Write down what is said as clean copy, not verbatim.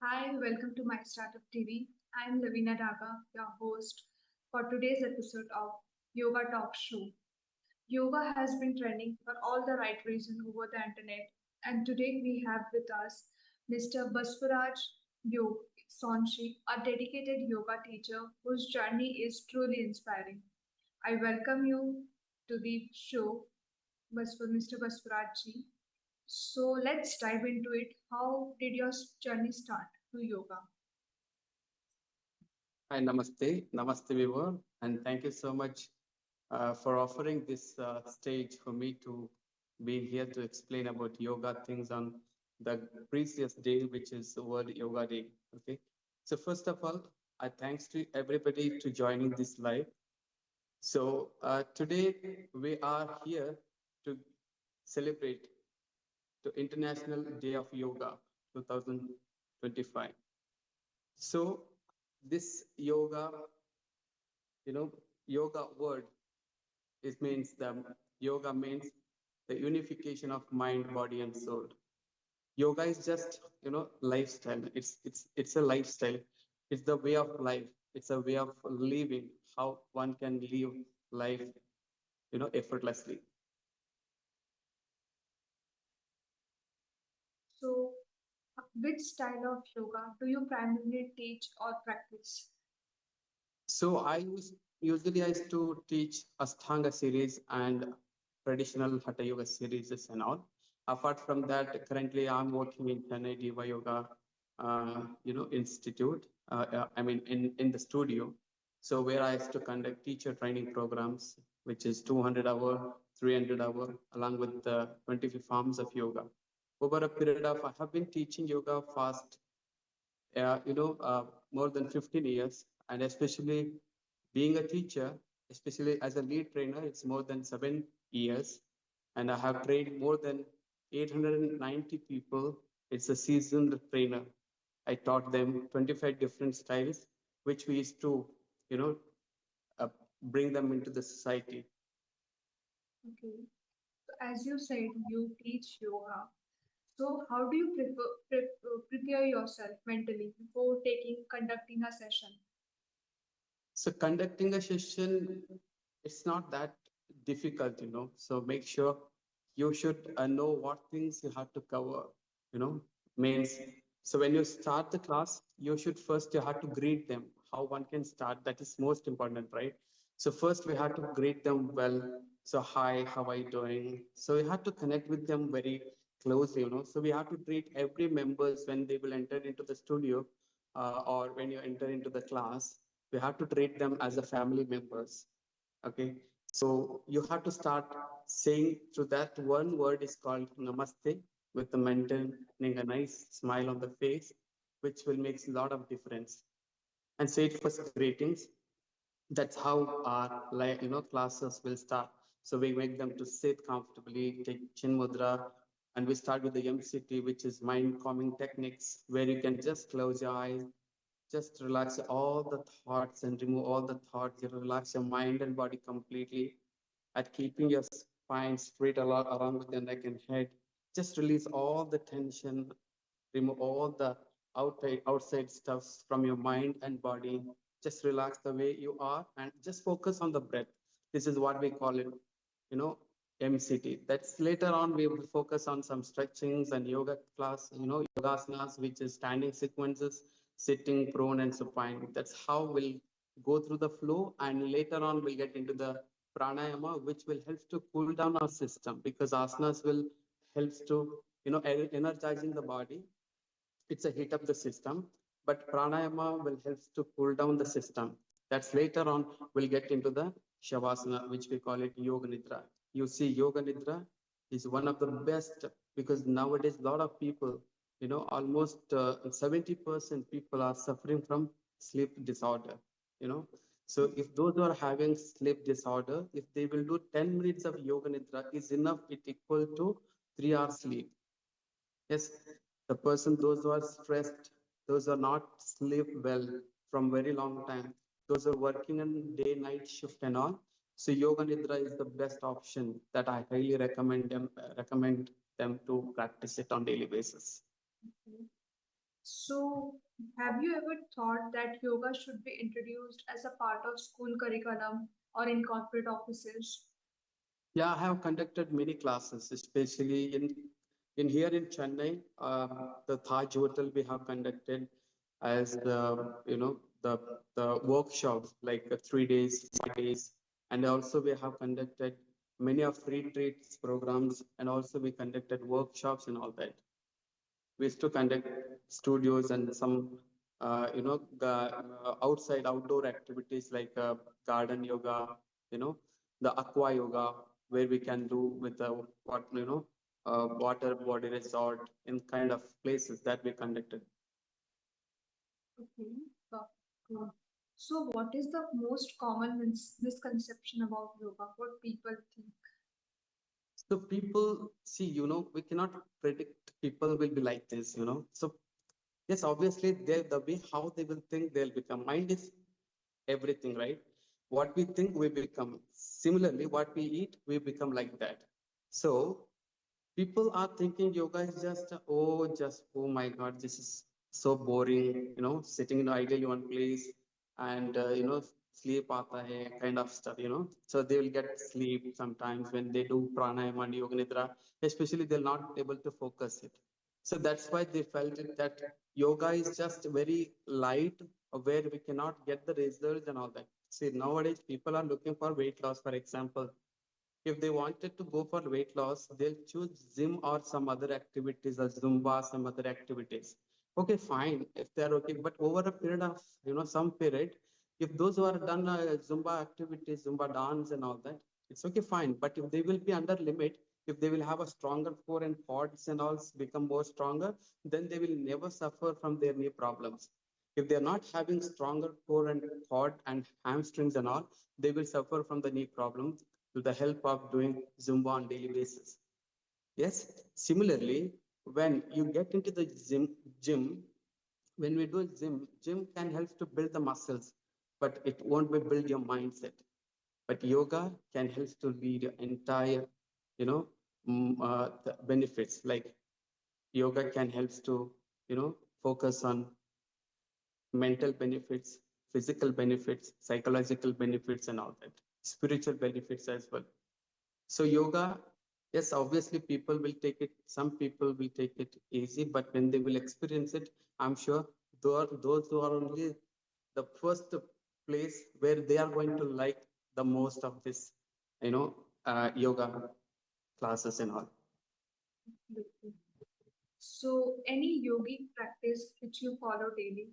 Hi, welcome to My Startup TV. I'm Lavina Daga, your host for today's episode of Yoga Talk Show. Yoga has been trending for all the right reasons over the internet, and today we have with us Mr. Baswaraj Yog Sonshi, a dedicated yoga teacher whose journey is truly inspiring. I welcome you to the show, Mr. Baswaraj. So let's dive into it. How did your journey start to yoga? Hi, namaste. Namaste, viewer. And thank you so much for offering this stage for me to be here to explain about yoga things on the precious day, which is the World Yoga Day. Okay. So first of all, I thanks to everybody to joining this live. So today we are here to celebrate the International Day of Yoga 2025. So this yoga, you know, yoga word, it means yoga means the unification of mind, body, and soul. Yoga is just lifestyle. It's a lifestyle. It's the way of life. It's a way of living. How one can live life, effortlessly. So, which style of yoga do you primarily teach or practice? So usually I used to teach Ashtanga series and traditional Hatha Yoga series and all. Apart from that, currently I'm working in Chennai Diva Yoga, Institute. I mean, in the studio. So where I used to conduct teacher training programs, which is 200-hour, 300-hour, along with the 25 forms of yoga. Over a period of, I have been teaching yoga fast more than 15 years, and especially being a teacher, especially as a lead trainer, it's more than 7 years, and I have trained more than 890 people. It's a seasoned trainer. I taught them 25 different styles, which we used to, you know, uh, bring them into the society. Okay. So, as you said, you teach yoga. So, how do you prepare yourself mentally before conducting a session? So conducting a session, it's not that difficult. So make sure you should know what things you have to cover, means. So when you start the class, you have to greet them. How one can start, that is most important, right? So first we have to greet them well. So hi, how are you doing? So we have to connect with them very closely. So we have to treat every members when they will enter into the studio, or when you enter into the class, we have to treat them as a family members. Okay. So you have to start saying through that one word is called namaste, with the maintaining a nice smile on the face, which will make a lot of difference. And say it first greetings. That's how our classes will start. So we make them to sit comfortably, take chin mudra, and we start with the MCT, which is mind calming techniques, where you can just close your eyes, just relax all the thoughts and remove all the thoughts. You relax your mind and body completely, at keeping your spine straight around with your neck and head. Just release all the tension, remove all the outside stuffs from your mind and body. Just relax the way you are and just focus on the breath. This is what we call it, you know, MCT. That's later on we will focus on some stretchings and yoga class, yogasanas, which is standing sequences, sitting, prone, and supine. That's how we'll go through the flow, and later on we'll get into the pranayama, which will help to cool down our system, because asanas will helps to energizing the body. It's a heat up the system, but pranayama will help to cool down the system. That's later on we'll get into the shavasana, which we call it yoga nidra. You see, yoga nidra is one of the best, because nowadays a lot of people, almost 70% people are suffering from sleep disorder. You know, so if those who are having sleep disorder, if they will do 10 minutes of yoga nidra, is enough. It equal to 3 hours sleep. Yes, the person, those who are stressed, those who are not sleep well from very long time, those who are working in day night shift and all. So yoga nidra is the best option that I highly recommend them to practice it on daily basis. Okay. So, have you ever thought that yoga should be introduced as a part of school curriculum or in corporate offices? Yeah, I have conducted many classes, especially in here in Chennai, the Taj Hotel we have conducted as the workshops like 3 days, 5 days, and also we have conducted many of retreats programs, and also we conducted workshops and all that. We used to conduct studios and some outside outdoor activities like garden yoga, you know, the aqua yoga where we can do with the water body resort in kind of places that we conducted. Okay, cool. So, what is the most common misconception about yoga? What people think? So people see, we cannot predict people will be like this, so yes, obviously the way how they will think they'll become. Mind is everything, right? What we think, we become. Similarly, what we eat, we become like that. So people are thinking yoga is just, oh my God, this is so boring, sitting in ideally one place and, sleep aata hai, kind of stuff, So they will get sleep sometimes when they do pranayama and yoga nidra, especially they're not able to focus it. So that's why they felt it that yoga is just very light, where we cannot get the results and all that. See, nowadays people are looking for weight loss, for example. If they wanted to go for weight loss, they'll choose gym or some other activities or Zumba, some other activities. Okay, fine, if they're okay. But over a period of, some period, if those who are done Zumba activities, Zumba dance and all that, it's okay, fine. But if they will be under limit, if they will have a stronger core and quads and all become more stronger, then they will never suffer from their knee problems. If they're not having stronger core and quad and hamstrings and all, they will suffer from the knee problems with the help of doing Zumba on daily basis. Yes. Similarly, when you get into the gym, when we do gym can help to build the muscles, but it won't be build your mindset. But yoga can help to lead your entire, the benefits. Like yoga can help to, focus on mental benefits, physical benefits, psychological benefits, and all that. Spiritual benefits as well. So yoga, yes, obviously people will take it, some people will take it easy, but when they will experience it, I'm sure those who are only the first place where they are going to like the most of this, yoga classes and all. So, any yogic practice which you follow daily?